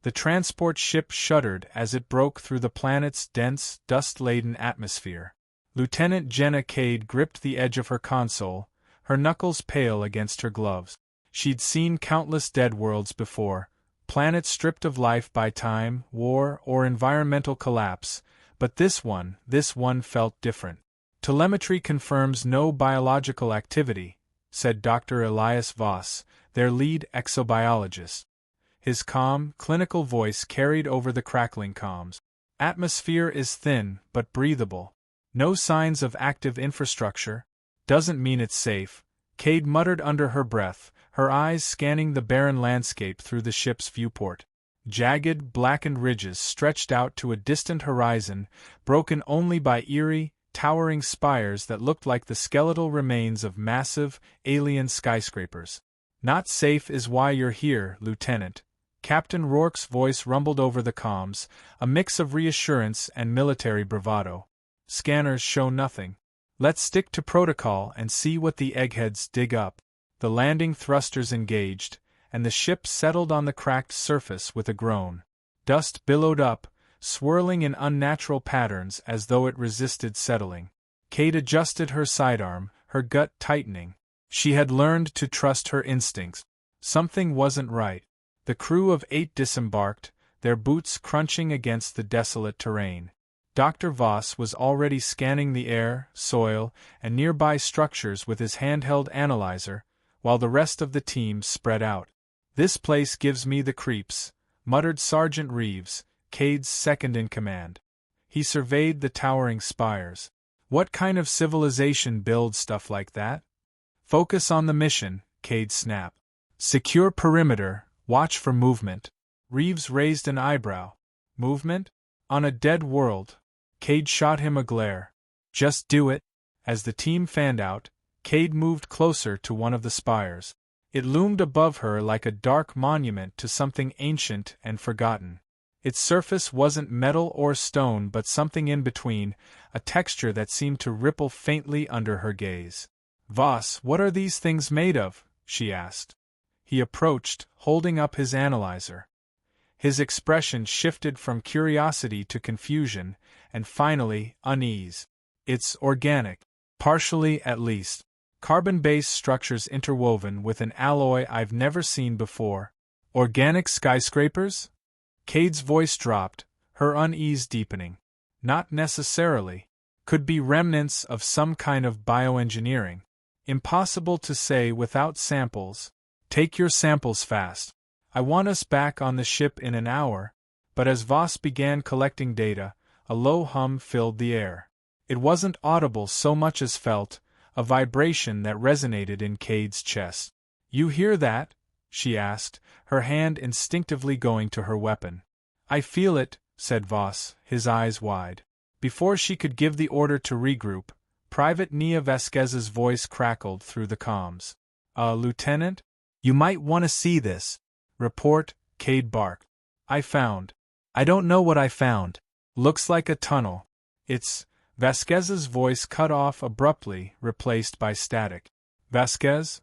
The transport ship shuddered as it broke through the planet's dense, dust-laden atmosphere. Lieutenant Jenna Cade gripped the edge of her console, her knuckles pale against her gloves. She'd seen countless dead worlds before, planets stripped of life by time, war, or environmental collapse, but this one felt different. "Telemetry confirms no biological activity," said Dr. Elias Voss, their lead exobiologist. His calm, clinical voice carried over the crackling comms. "Atmosphere is thin, but breathable. No signs of active infrastructure. Doesn't mean it's safe," Cade muttered under her breath, her eyes scanning the barren landscape through the ship's viewport. Jagged, blackened ridges stretched out to a distant horizon, broken only by eerie, towering spires that looked like the skeletal remains of massive, alien skyscrapers. "Not safe is why you're here, Lieutenant." Captain Rourke's voice rumbled over the comms, a mix of reassurance and military bravado. "Scanners show nothing. Let's stick to protocol and see what the eggheads dig up." The landing thrusters engaged, and the ship settled on the cracked surface with a groan. Dust billowed up, swirling in unnatural patterns as though it resisted settling. Cade adjusted her sidearm, her gut tightening. She had learned to trust her instincts. Something wasn't right. The crew of 8 disembarked, their boots crunching against the desolate terrain. Dr. Voss was already scanning the air, soil, and nearby structures with his handheld analyzer, while the rest of the team spread out. "This place gives me the creeps," muttered Sergeant Reeves, Cade's second-in-command. He surveyed the towering spires. "What kind of civilization builds stuff like that?" "Focus on the mission," Cade snapped. "Secure perimeter, watch for movement." Reeves raised an eyebrow. "Movement? On a dead world?" Cade shot him a glare. "Just do it." As the team fanned out, Cade moved closer to one of the spires. It loomed above her like a dark monument to something ancient and forgotten. Its surface wasn't metal or stone but something in between, a texture that seemed to ripple faintly under her gaze. "Voss, what are these things made of?" she asked. He approached, holding up his analyzer. His expression shifted from curiosity to confusion, and finally, unease. "It's organic. Partially, at least. Carbon-based structures interwoven with an alloy I've never seen before." "Organic skyscrapers?" Cade's voice dropped, her unease deepening. "Not necessarily. Could be remnants of some kind of bioengineering. Impossible to say without samples. Take your samples fast. I want us back on the ship in an hour." But as Voss began collecting data, a low hum filled the air. It wasn't audible so much as felt, a vibration that resonated in Cade's chest. "You hear that?" she asked, her hand instinctively going to her weapon. "I feel it," said Voss, his eyes wide. Before she could give the order to regroup, Private Nia Vasquez's voice crackled through the comms. Lieutenant? You might want to see this." "Report," Cade barked. "I don't know what I found. Looks like a tunnel. It's—" Vasquez's voice cut off abruptly, replaced by static. "Vasquez?"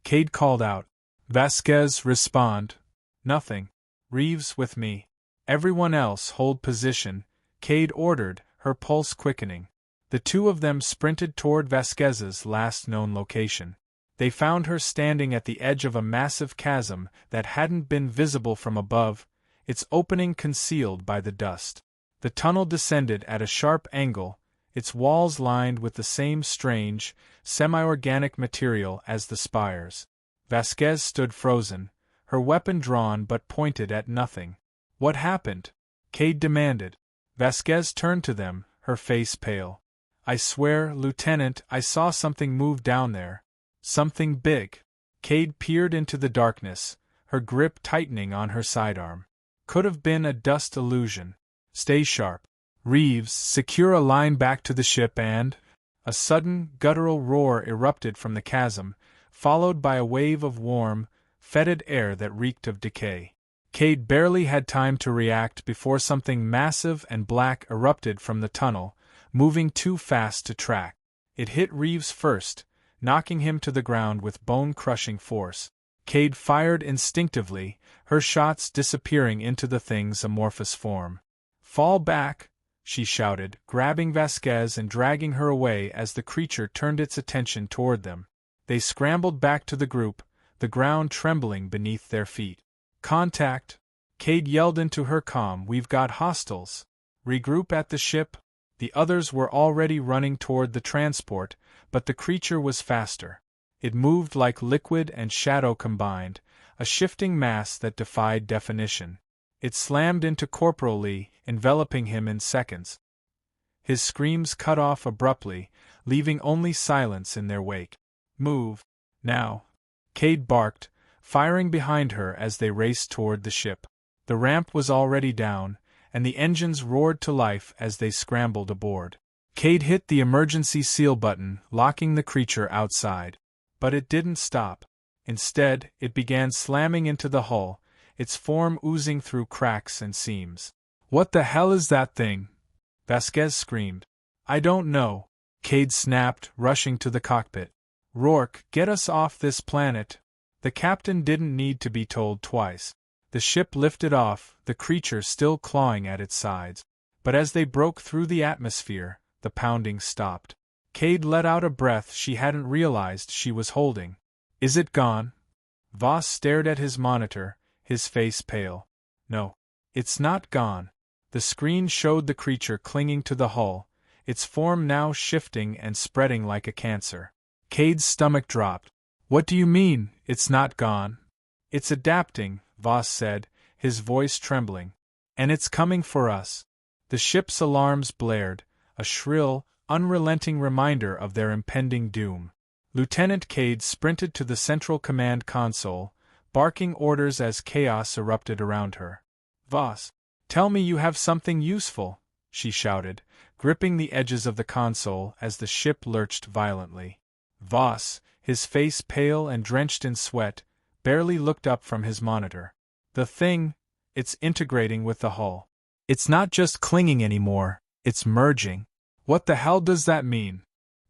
Cade called out. "Vasquez, respond." "Nothing. Reeves with me. Everyone else hold position," Cade ordered, her pulse quickening. The two of them sprinted toward Vasquez's last known location. They found her standing at the edge of a massive chasm that hadn't been visible from above, its opening concealed by the dust. The tunnel descended at a sharp angle, its walls lined with the same strange, semi-organic material as the spires. Vasquez stood frozen, her weapon drawn but pointed at nothing. "What happened?" Cade demanded. Vasquez turned to them, her face pale. "I swear, Lieutenant, I saw something move down there. Something big." Cade peered into the darkness, her grip tightening on her sidearm. "Could have been a dust illusion. Stay sharp. Reeves, secure a line back to the ship and—" A sudden, guttural roar erupted from the chasm, followed by a wave of warm, fetid air that reeked of decay. Cade barely had time to react before something massive and black erupted from the tunnel, moving too fast to track. It hit Reeves first, knocking him to the ground with bone-crushing force. Cade fired instinctively, her shots disappearing into the thing's amorphous form. "Fall back!" she shouted, grabbing Vasquez and dragging her away as the creature turned its attention toward them. They scrambled back to the group, the ground trembling beneath their feet. "Contact!" Cade yelled into her comm. "We've got hostiles. Regroup at the ship." The others were already running toward the transport, but the creature was faster. It moved like liquid and shadow combined, a shifting mass that defied definition. It slammed into Corporal Lee, enveloping him in seconds. His screams cut off abruptly, leaving only silence in their wake. "Move! Now!" Cade barked, firing behind her as they raced toward the ship. The ramp was already down, and the engines roared to life as they scrambled aboard. Cade hit the emergency seal button, locking the creature outside. But it didn't stop. Instead, it began slamming into the hull, its form oozing through cracks and seams. "What the hell is that thing?" Vasquez screamed. "I don't know," Cade snapped, rushing to the cockpit. "Rourke, get us off this planet." The captain didn't need to be told twice. The ship lifted off, the creature still clawing at its sides. But as they broke through the atmosphere, the pounding stopped. Cade let out a breath she hadn't realized she was holding. "Is it gone?" Voss stared at his monitor, his face pale. "No. It's not gone." The screen showed the creature clinging to the hull, its form now shifting and spreading like a cancer. Cade's stomach dropped. "What do you mean, it's not gone?" "It's adapting," Voss said, his voice trembling. "And it's coming for us." The ship's alarms blared, a shrill, unrelenting reminder of their impending doom. Lieutenant Cade sprinted to the central command console, barking orders as chaos erupted around her. "Voss, tell me you have something useful," she shouted, gripping the edges of the console as the ship lurched violently. Voss, his face pale and drenched in sweat, barely looked up from his monitor. "The thing, it's integrating with the hull. It's not just clinging anymore, it's merging." "What the hell does that mean?"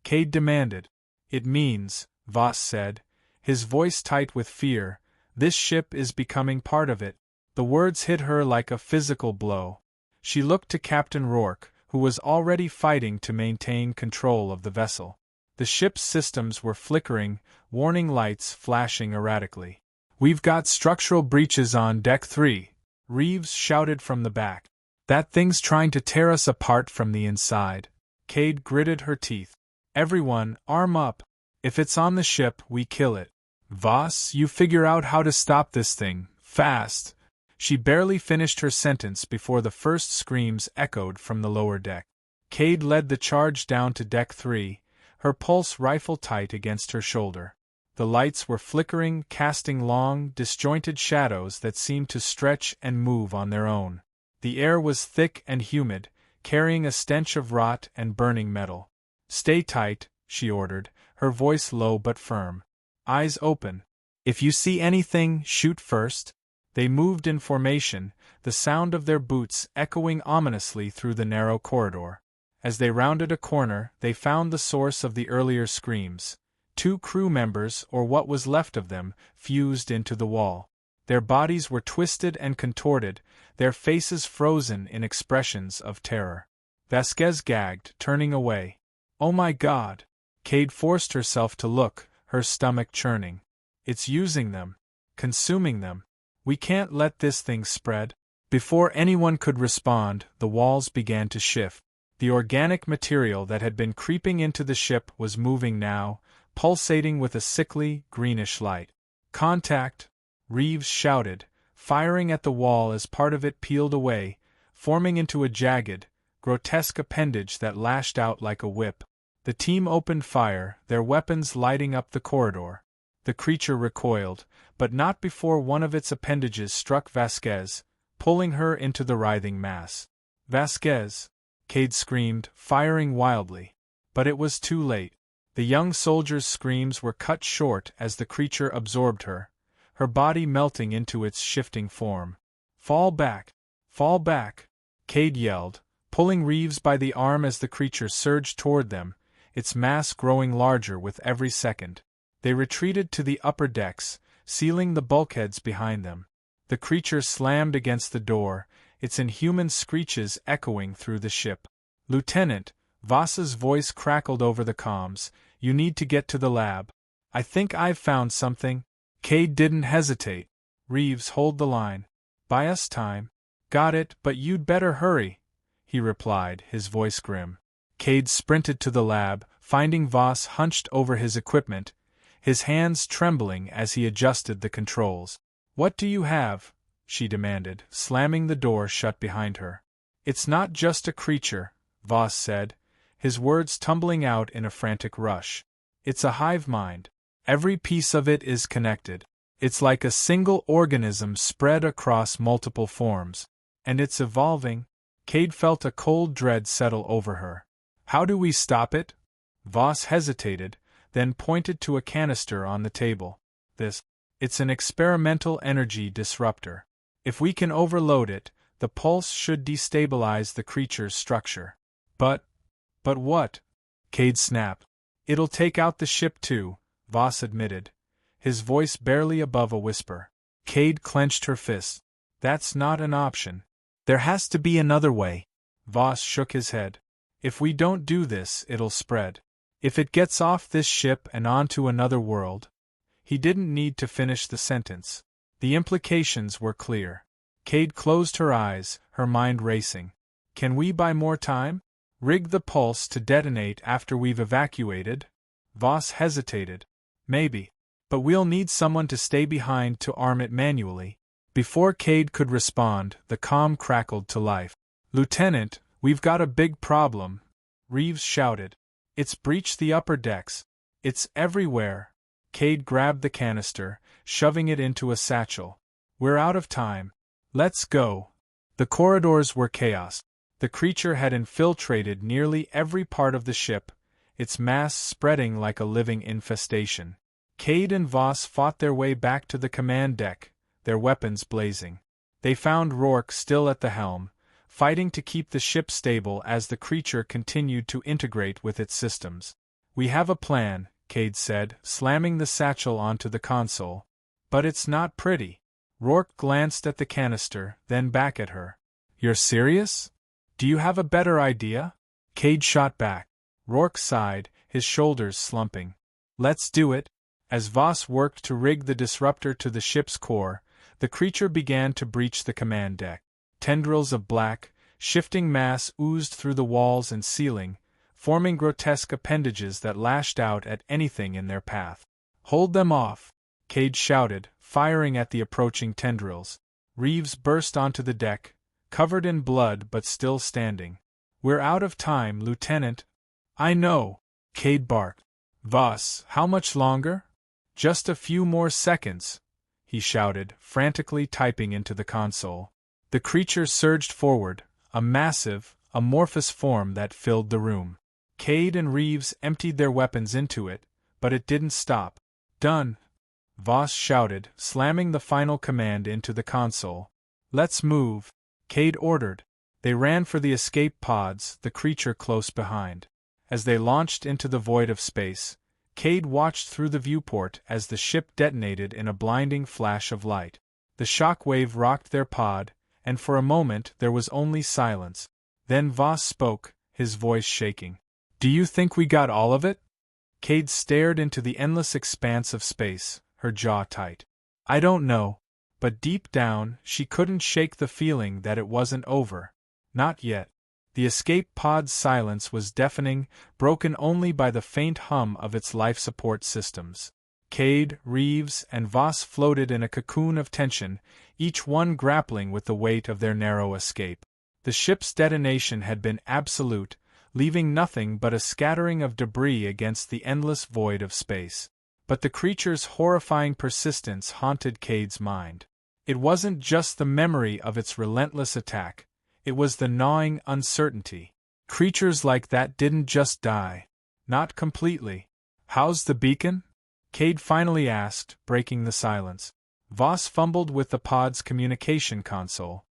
Cade demanded. "It means," Voss said, his voice tight with fear, "this ship is becoming part of it." The words hit her like a physical blow. She looked to Captain Rourke, who was already fighting to maintain control of the vessel. The ship's systems were flickering, warning lights flashing erratically. "We've got structural breaches on Deck 3, Reeves shouted from the back. "That thing's trying to tear us apart from the inside." Cade gritted her teeth. "Everyone, arm up. If it's on the ship, we kill it. Voss, you figure out how to stop this thing, fast." She barely finished her sentence before the first screams echoed from the lower deck. Cade led the charge down to Deck 3, her pulse rifle tight against her shoulder. The lights were flickering, casting long, disjointed shadows that seemed to stretch and move on their own. The air was thick and humid, carrying a stench of rot and burning metal. "Stay tight," she ordered, her voice low but firm. "Eyes open. If you see anything, shoot first." They moved in formation, the sound of their boots echoing ominously through the narrow corridor. As they rounded a corner, they found the source of the earlier screams. 2 crew members, or what was left of them, fused into the wall. Their bodies were twisted and contorted, their faces frozen in expressions of terror. Vasquez gagged, turning away. "Oh my God!" Cade forced herself to look, her stomach churning. "It's using them. Consuming them. We can't let this thing spread." Before anyone could respond, the walls began to shift. The organic material that had been creeping into the ship was moving now, pulsating with a sickly, greenish light. "Contact!" Reeves shouted, firing at the wall as part of it peeled away, forming into a jagged, grotesque appendage that lashed out like a whip. The team opened fire, their weapons lighting up the corridor. The creature recoiled, but not before one of its appendages struck Vasquez, pulling her into the writhing mass. "Vasquez!" Cade screamed, firing wildly. But it was too late. The young soldier's screams were cut short as the creature absorbed her, her body melting into its shifting form. "Fall back! Fall back!" Cade yelled, pulling Reeves by the arm as the creature surged toward them, its mass growing larger with every second. They retreated to the upper decks, sealing the bulkheads behind them. The creature slammed against the door, its inhuman screeches echoing through the ship. "Lieutenant," Voss's voice crackled over the comms, "you need to get to the lab. I think I've found something." Cade didn't hesitate. "Reeves, hold the line. Buy us time." "Got it, but you'd better hurry," he replied, his voice grim. Cade sprinted to the lab, finding Voss hunched over his equipment, his hands trembling as he adjusted the controls. "What do you have?" she demanded, slamming the door shut behind her. "It's not just a creature," Voss said, his words tumbling out in a frantic rush. "It's a hive mind. Every piece of it is connected. It's like a single organism spread across multiple forms. And it's evolving." Cade felt a cold dread settle over her. "How do we stop it?" Voss hesitated, then pointed to a canister on the table. It's an experimental energy disruptor. If we can overload it, the pulse should destabilize the creature's structure." But what?" Cade snapped. "It'll take out the ship too," Voss admitted, his voice barely above a whisper. Cade clenched her fists. "That's not an option. There has to be another way." Voss shook his head. "If we don't do this, it'll spread. If it gets off this ship and onto another world." He didn't need to finish the sentence. The implications were clear. Cade closed her eyes, her mind racing. "Can we buy more time? Rig the pulse to detonate after we've evacuated?" Voss hesitated. "Maybe. But we'll need someone to stay behind to arm it manually." Before Cade could respond, the comm crackled to life. "Lieutenant, we've got a big problem," Reeves shouted. "It's breached the upper decks. It's everywhere." Cade grabbed the canister, shoving it into a satchel. "We're out of time. Let's go." The corridors were chaos. The creature had infiltrated nearly every part of the ship, its mass spreading like a living infestation. Cade and Voss fought their way back to the command deck, their weapons blazing. They found Rourke still at the helm, fighting to keep the ship stable as the creature continued to integrate with its systems. "We have a plan," Cade said, slamming the satchel onto the console. "But it's not pretty." Rourke glanced at the canister, then back at her. "You're serious? Do you have a better idea?" Cade shot back. Rourke sighed, his shoulders slumping. "Let's do it." As Voss worked to rig the disruptor to the ship's core, the creature began to breach the command deck. Tendrils of black, shifting mass oozed through the walls and ceiling, forming grotesque appendages that lashed out at anything in their path. "Hold them off," Cade shouted, firing at the approaching tendrils. Reeves burst onto the deck, covered in blood but still standing. "We're out of time, Lieutenant." "I know," Cade barked. "Voss, how much longer?" "Just a few more seconds," he shouted, frantically typing into the console. The creature surged forward, a massive, amorphous form that filled the room. Cade and Reeves emptied their weapons into it, but it didn't stop. "Done," Voss shouted, slamming the final command into the console. "Let's move," Cade ordered. They ran for the escape pods, the creature close behind. As they launched into the void of space, Cade watched through the viewport as the ship detonated in a blinding flash of light. The shockwave rocked their pod, and for a moment there was only silence. Then Voss spoke, his voice shaking. "Do you think we got all of it?" Cade stared into the endless expanse of space, her jaw tight. "I don't know." But deep down, she couldn't shake the feeling that it wasn't over. Not yet. The escape pod's silence was deafening, broken only by the faint hum of its life support systems. Cade, Reeves, and Voss floated in a cocoon of tension, each one grappling with the weight of their narrow escape. The ship's detonation had been absolute, leaving nothing but a scattering of debris against the endless void of space. But the creature's horrifying persistence haunted Cade's mind. It wasn't just the memory of its relentless attack, it was the gnawing uncertainty. Creatures like that didn't just die. Not completely. "How's the beacon?" Cade finally asked, breaking the silence. Voss fumbled with the pod's communication console.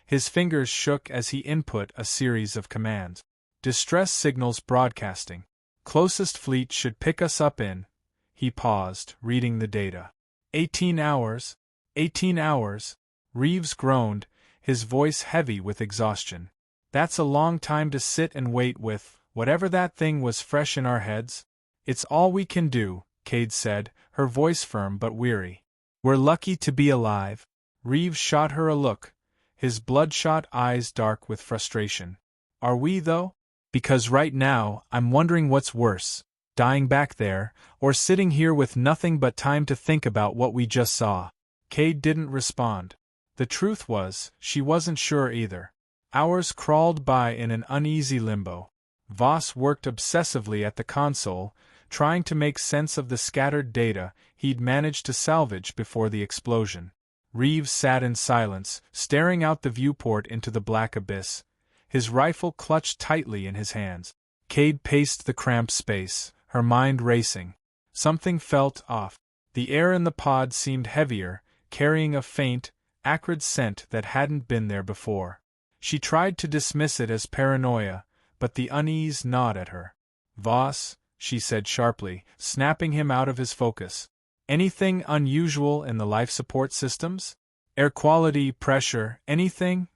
His fingers shook as he input a series of commands. "Distress signals broadcasting. Closest fleet should pick us up in..." He paused, reading the data. 18 hours. 18 hours. Reeves groaned, his voice heavy with exhaustion. That's a long time to sit and wait with, whatever that thing was fresh in our heads. It's all we can do, Cade said, her voice firm but weary. We're lucky to be alive. Reeves shot her a look, his bloodshot eyes dark with frustration. Are we, though? Because right now, I'm wondering what's worse, dying back there, or sitting here with nothing but time to think about what we just saw. Cade didn't respond. The truth was, she wasn't sure either. Hours crawled by in an uneasy limbo. Voss worked obsessively at the console, trying to make sense of the scattered data he'd managed to salvage before the explosion. Reeves sat in silence, staring out the viewport into the black abyss, his rifle clutched tightly in his hands. Cade paced the cramped space, her mind racing. Something felt off. The air in the pod seemed heavier, carrying a faint, acrid scent that hadn't been there before. She tried to dismiss it as paranoia, but the unease gnawed at her. Voss, she said sharply, snapping him out of his focus. Anything unusual in the life support systems? Air quality, pressure, anything?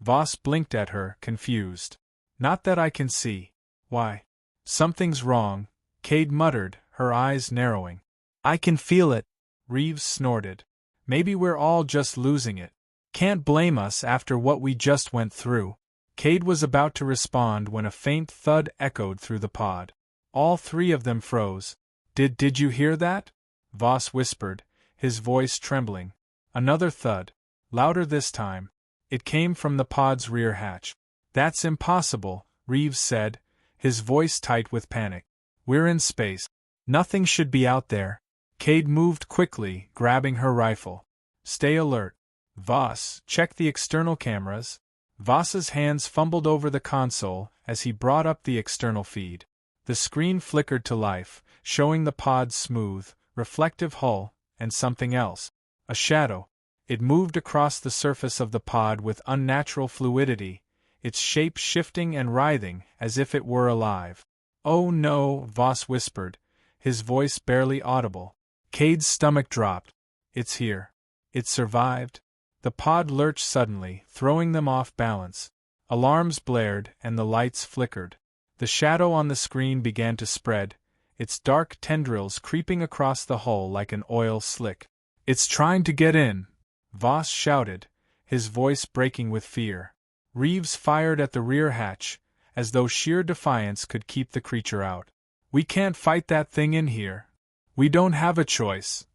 Voss blinked at her, confused. Not that I can see. Why? Something's wrong, Cade muttered, her eyes narrowing. I can feel it, Reeves snorted. Maybe we're all just losing it. Can't blame us after what we just went through. Cade was about to respond when a faint thud echoed through the pod. All three of them froze. Did you hear that? Voss whispered, his voice trembling. Another thud. Louder this time. It came from the pod's rear hatch. That's impossible, Reeves said, his voice tight with panic. We're in space. Nothing should be out there. Cade moved quickly, grabbing her rifle. Stay alert. Voss, check the external cameras. Voss's hands fumbled over the console as he brought up the external feed. The screen flickered to life, showing the pod's smooth, reflective hull, and something else. A shadow. It moved across the surface of the pod with unnatural fluidity, its shape shifting and writhing as if it were alive. Oh no, Voss whispered, his voice barely audible. Cade's stomach dropped. It's here. It survived. The pod lurched suddenly, throwing them off balance. Alarms blared and the lights flickered. The shadow on the screen began to spread, its dark tendrils creeping across the hull like an oil slick. It's trying to get in, Voss shouted, his voice breaking with fear. Reeves fired at the rear hatch, as though sheer defiance could keep the creature out. We can't fight that thing in here. We don't have a choice.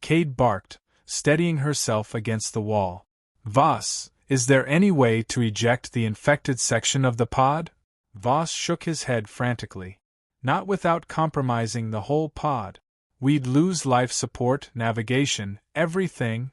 Cade barked, steadying herself against the wall. Voss, is there any way to eject the infected section of the pod? Voss shook his head frantically. Not without compromising the whole pod. We'd lose life support, navigation, everything.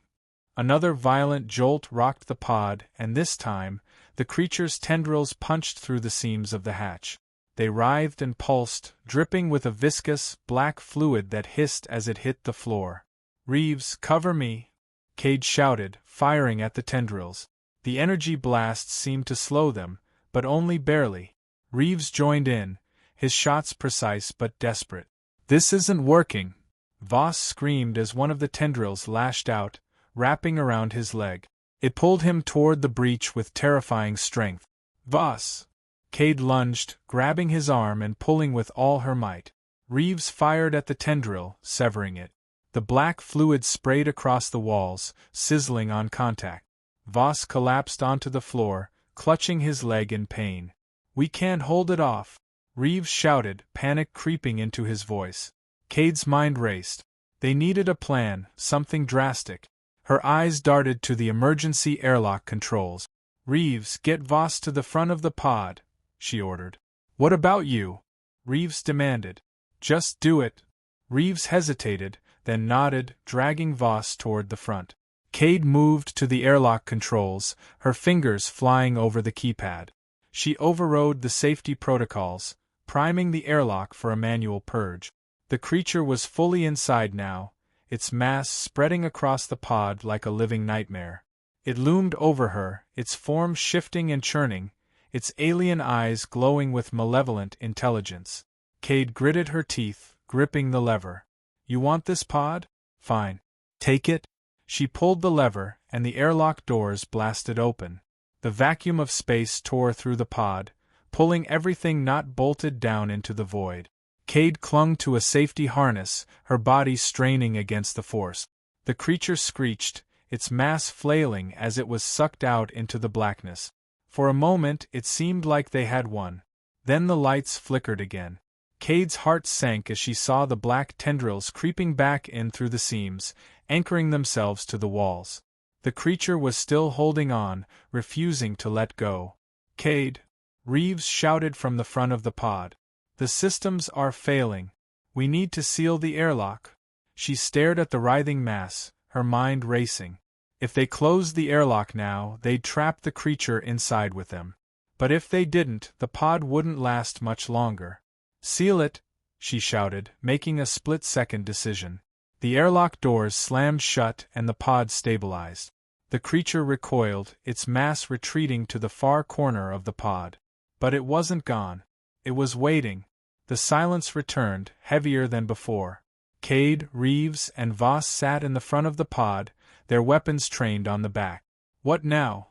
Another violent jolt rocked the pod, and this time, the creature's tendrils punched through the seams of the hatch. They writhed and pulsed, dripping with a viscous, black fluid that hissed as it hit the floor. Reeves, cover me! Cade shouted, firing at the tendrils. The energy blasts seemed to slow them, but only barely. Reeves joined in, his shots precise but desperate. This isn't working! Voss screamed as one of the tendrils lashed out, wrapping around his leg. It pulled him toward the breach with terrifying strength. Voss! Cade lunged, grabbing his arm and pulling with all her might. Reeves fired at the tendril, severing it. The black fluid sprayed across the walls, sizzling on contact. Voss collapsed onto the floor, clutching his leg in pain. We can't hold it off, Reeves shouted, panic creeping into his voice. Cade's mind raced. They needed a plan, something drastic. Her eyes darted to the emergency airlock controls. Reeves, get Voss to the front of the pod, she ordered. What about you? Reeves demanded. Just do it. Reeves hesitated, then nodded, dragging Voss toward the front. Cade moved to the airlock controls, her fingers flying over the keypad. She overrode the safety protocols, priming the airlock for a manual purge. The creature was fully inside now, its mass spreading across the pod like a living nightmare. It loomed over her, its form shifting and churning, its alien eyes glowing with malevolent intelligence. Cade gritted her teeth, gripping the lever. You want this pod? Fine. Take it? She pulled the lever, and the airlock doors blasted open. The vacuum of space tore through the pod, pulling everything not bolted down into the void. Cade clung to a safety harness, her body straining against the force. The creature screeched, its mass flailing as it was sucked out into the blackness. For a moment it seemed like they had won. Then the lights flickered again. Cade's heart sank as she saw the black tendrils creeping back in through the seams, anchoring themselves to the walls. The creature was still holding on, refusing to let go. "Cade!" Reeves shouted from the front of the pod. "The systems are failing. We need to seal the airlock." She stared at the writhing mass, her mind racing. If they closed the airlock now, they'd trap the creature inside with them. But if they didn't, the pod wouldn't last much longer. "Seal it!" she shouted, making a split-second decision. The airlock doors slammed shut and the pod stabilized. The creature recoiled, its mass retreating to the far corner of the pod. But it wasn't gone. It was waiting. The silence returned, heavier than before. Cade, Reeves, and Voss sat in the front of the pod, their weapons trained on the back. "What now?"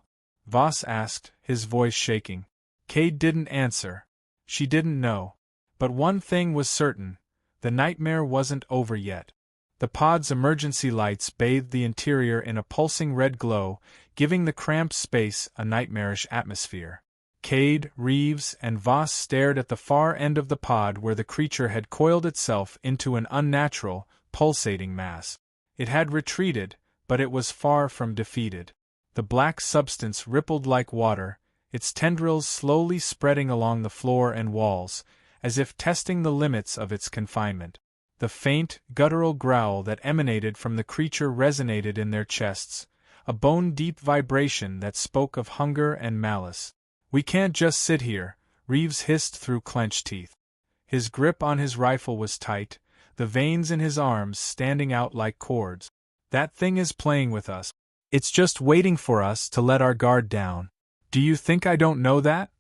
Voss asked, his voice shaking. Cade didn't answer. She didn't know. But one thing was certain: the nightmare wasn't over yet. The pod's emergency lights bathed the interior in a pulsing red glow, giving the cramped space a nightmarish atmosphere. Cade, Reeves, and Voss stared at the far end of the pod where the creature had coiled itself into an unnatural, pulsating mass. It had retreated, but it was far from defeated. The black substance rippled like water, its tendrils slowly spreading along the floor and walls, as if testing the limits of its confinement. The faint, guttural growl that emanated from the creature resonated in their chests, a bone-deep vibration that spoke of hunger and malice. "We can't just sit here," Reeves hissed through clenched teeth. His grip on his rifle was tight, the veins in his arms standing out like cords. "That thing is playing with us. It's just waiting for us to let our guard down. Do you think I don't know that?"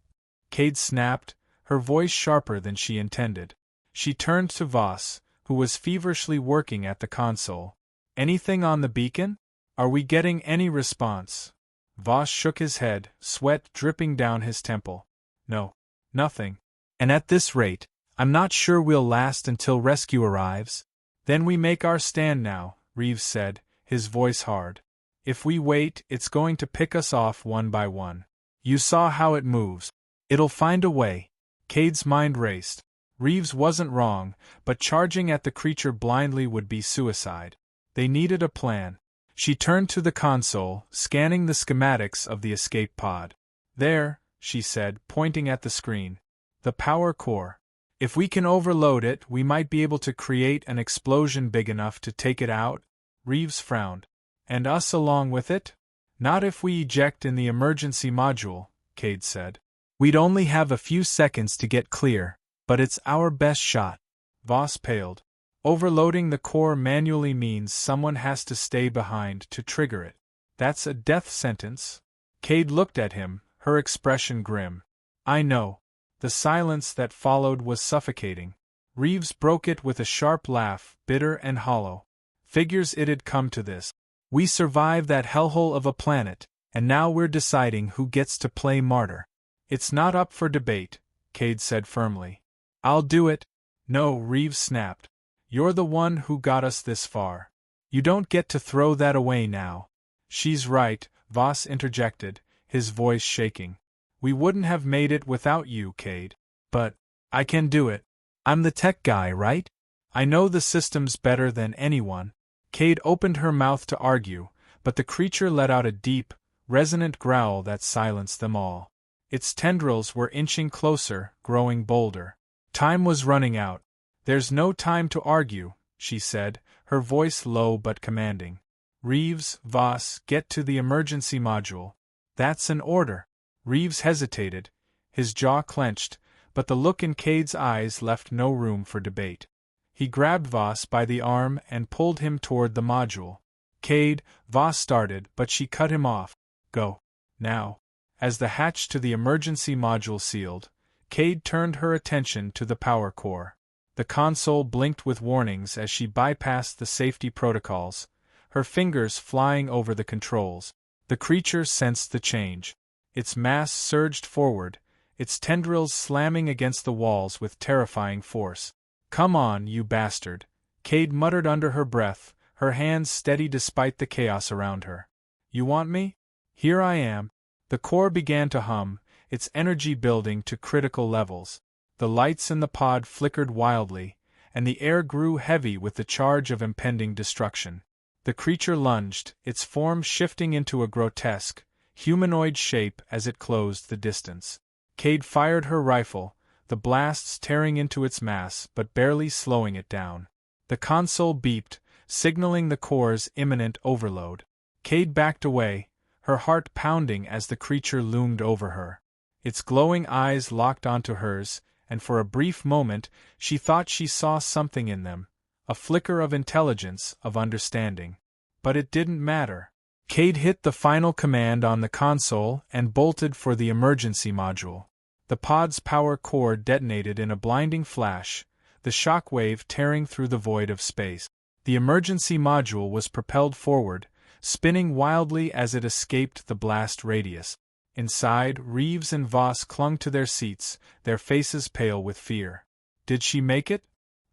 Cade snapped, her voice sharper than she intended. She turned to Voss, who was feverishly working at the console. "Anything on the beacon? Are we getting any response?" Voss shook his head, sweat dripping down his temple. "No. Nothing. And at this rate, I'm not sure we'll last until rescue arrives." "Then we make our stand now," Reeves said, his voice hard. "If we wait, it's going to pick us off one by one. You saw how it moves. It'll find a way." Cade's mind raced. Reeves wasn't wrong, but charging at the creature blindly would be suicide. They needed a plan. She turned to the console, scanning the schematics of the escape pod. "There," she said, pointing at the screen. "The power core. If we can overload it, we might be able to create an explosion big enough to take it out." Reeves frowned. "And us along with it?" "Not if we eject in the emergency module," Cade said. "We'd only have a few seconds to get clear, but it's our best shot." Voss paled. "Overloading the core manually means someone has to stay behind to trigger it. That's a death sentence." Cade looked at him, her expression grim. "I know." The silence that followed was suffocating. Reeves broke it with a sharp laugh, bitter and hollow. "Figures it'd come to this. We survived that hellhole of a planet, and now we're deciding who gets to play martyr." "It's not up for debate," Cade said firmly. "I'll do it." "No," Reeves snapped. "You're the one who got us this far. You don't get to throw that away now." "She's right," Voss interjected, his voice shaking. "We wouldn't have made it without you, Cade. But I can do it. I'm the tech guy, right? I know the systems better than anyone." Cade opened her mouth to argue, but the creature let out a deep, resonant growl that silenced them all. Its tendrils were inching closer, growing bolder. Time was running out. "There's no time to argue," she said, her voice low but commanding. "Reeves, Voss, get to the emergency module." "That's an order." Reeves hesitated, his jaw clenched, but the look in Cade's eyes left no room for debate. He grabbed Voss by the arm and pulled him toward the module. "Cade," Voss started, but she cut him off. "Go. Now." As the hatch to the emergency module sealed, Cade turned her attention to the power core. The console blinked with warnings as she bypassed the safety protocols, her fingers flying over the controls. The creature sensed the change. Its mass surged forward, its tendrils slamming against the walls with terrifying force. "Come on, you bastard," Cade muttered under her breath, her hands steady despite the chaos around her. "You want me? Here I am." The core began to hum, its energy building to critical levels. The lights in the pod flickered wildly, and the air grew heavy with the charge of impending destruction. The creature lunged, its form shifting into a grotesque, humanoid shape as it closed the distance. Cade fired her rifle, the blasts tearing into its mass but barely slowing it down. The console beeped, signaling the core's imminent overload. Cade backed away, her heart pounding as the creature loomed over her. Its glowing eyes locked onto hers, and for a brief moment she thought she saw something in them, a flicker of intelligence, of understanding. But it didn't matter. Cade hit the final command on the console and bolted for the emergency module. The pod's power core detonated in a blinding flash, the shock wave tearing through the void of space. The emergency module was propelled forward, spinning wildly as it escaped the blast radius. Inside, Reeves and Voss clung to their seats, their faces pale with fear. "Did she make it?"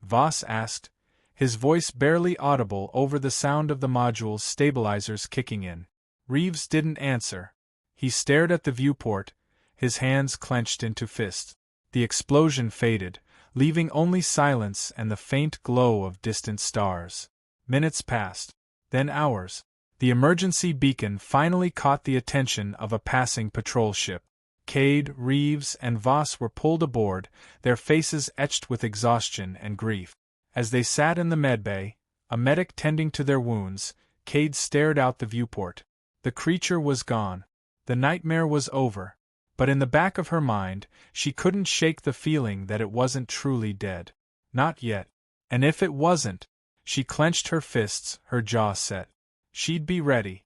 Voss asked, his voice barely audible over the sound of the module's stabilizers kicking in. Reeves didn't answer. He stared at the viewport, his hands clenched into fists. The explosion faded, leaving only silence and the faint glow of distant stars. Minutes passed. Then hours. The emergency beacon finally caught the attention of a passing patrol ship. Cade, Reeves, and Voss were pulled aboard, their faces etched with exhaustion and grief. As they sat in the medbay, a medic tending to their wounds, Cade stared out the viewport. The creature was gone. The nightmare was over. But in the back of her mind, she couldn't shake the feeling that it wasn't truly dead. Not yet. And if it wasn't, she clenched her fists, her jaw set. She'd be ready.